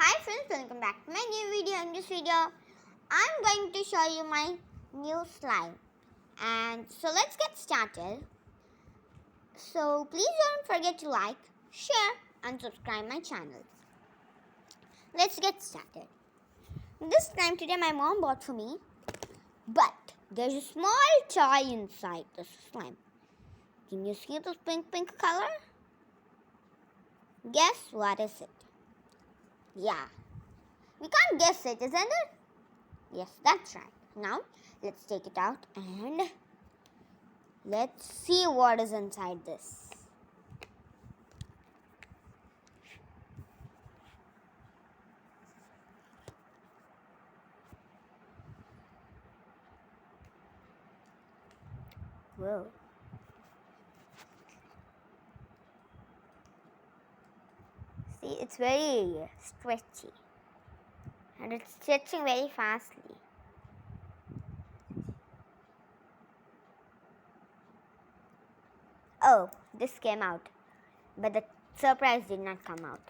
Hi friends, welcome back to my new video. In this video, I'm going to show you my new slime. And so let's get started. So please don't forget to like, share and subscribe my channel. Let's get started. This slime today my mom bought for me. But there's a small toy inside this slime. Can you see this pink color? Guess what is it? Yeah. We can't guess it, isn't it? Yes, that's right. Now, let's take it out and let's see what is inside this. Whoa. See, it's very stretchy. And it's stretching very fastly. Oh, this came out. But the surprise did not come out.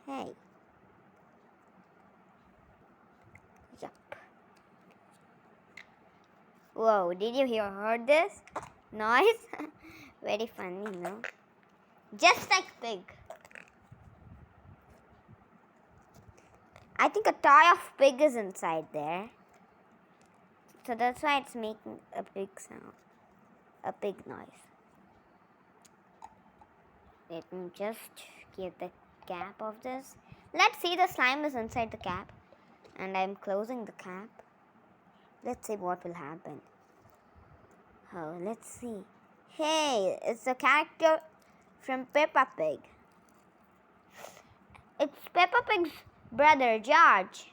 Hey. Yup. Whoa, did you heard this noise? Very funny, no? Just like pig. I think a toy of pig is inside there. So that's why it's making a big sound. A big noise. Let me just get the cap of this. Let's see, the slime is inside the cap. And I'm closing the cap. Let's see what will happen. Oh, let's see. Hey, it's a character from Peppa Pig. It's Peppa Pig's brother, George.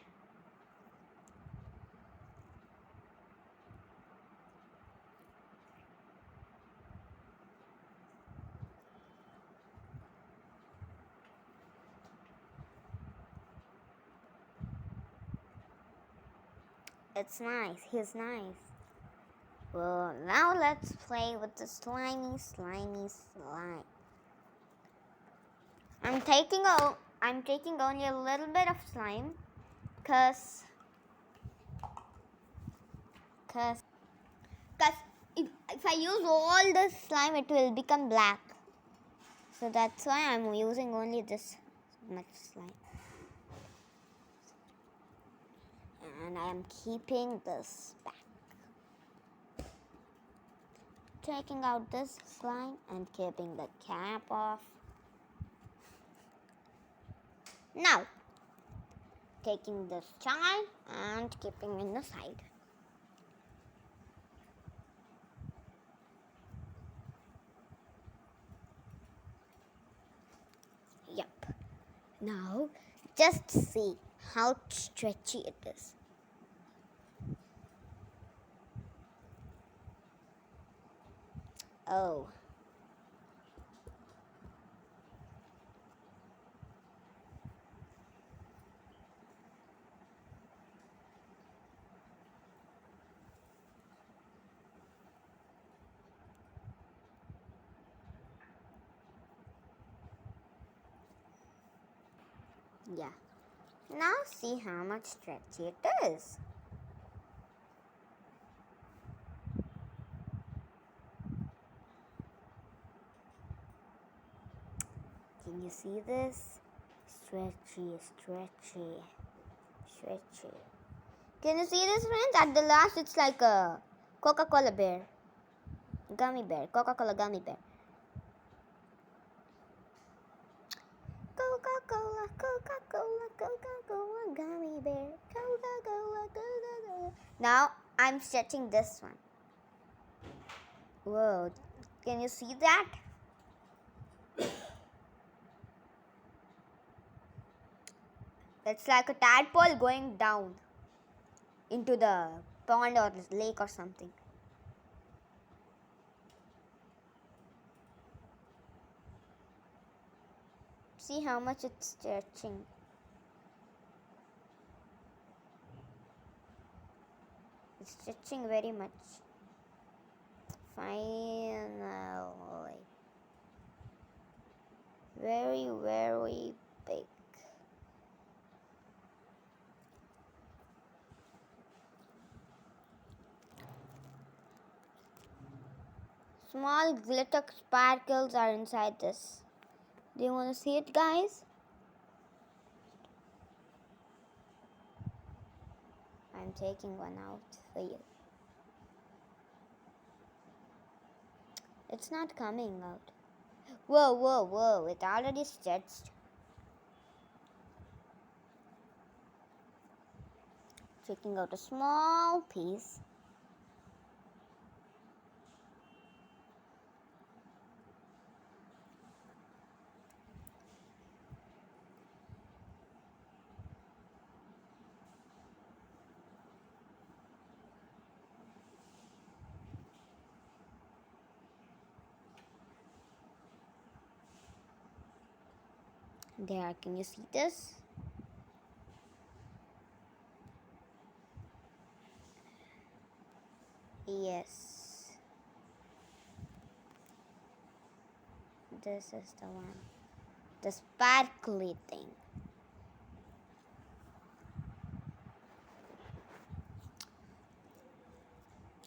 It's nice. He's nice. Well, now let's play with the slimy slime. I'm taking only a little bit of slime, cause if I use all the slime, it will become black. So that's why I'm using only this much slime. And I am keeping this back. Taking out this slime and keeping the cap off. Now, taking this toy and keeping in the side. Yep. Now, just see how stretchy it is. Oh. Yeah. Now see how much stretchy it is. Can you see this? Stretchy. Can you see this, friends? At the last, it's like a Coca-Cola bear. Gummy bear. Coca-Cola gummy bear. Coca-Cola gummy bear. Coca-Cola. Now, I'm stretching this one. Whoa. Can you see that? It's like a tadpole going down into the pond or lake or something. See how much it's stretching. It's stretching very much. Finally. Very, very big. small glitter sparkles are inside this. Do you want to see it, guys? I'm taking one out for you. It's not coming out. Whoa, whoa, whoa. It already stretched. Taking out a small piece. There, can you see this? Yes. This is the one. The sparkly thing.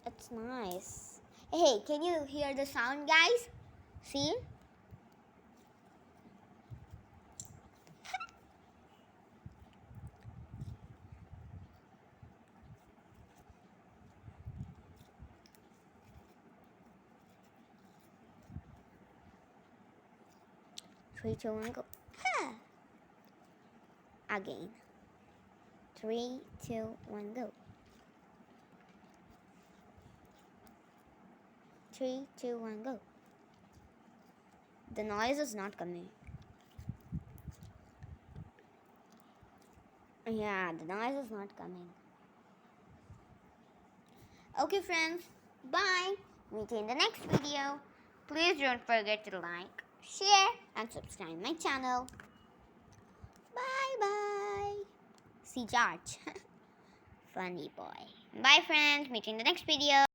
It's nice. Hey, can you hear the sound, guys? See? Three, two, one, go. Again. 3, 2, 1, go. 3, 2, 1, go. The noise is not coming. Yeah, the noise is not coming. Okay, friends. Bye. Meet you in the next video. Please don't forget to like, share, and subscribe my channel. Bye bye. See George. Funny boy. Bye, friends. Meet you in the next video.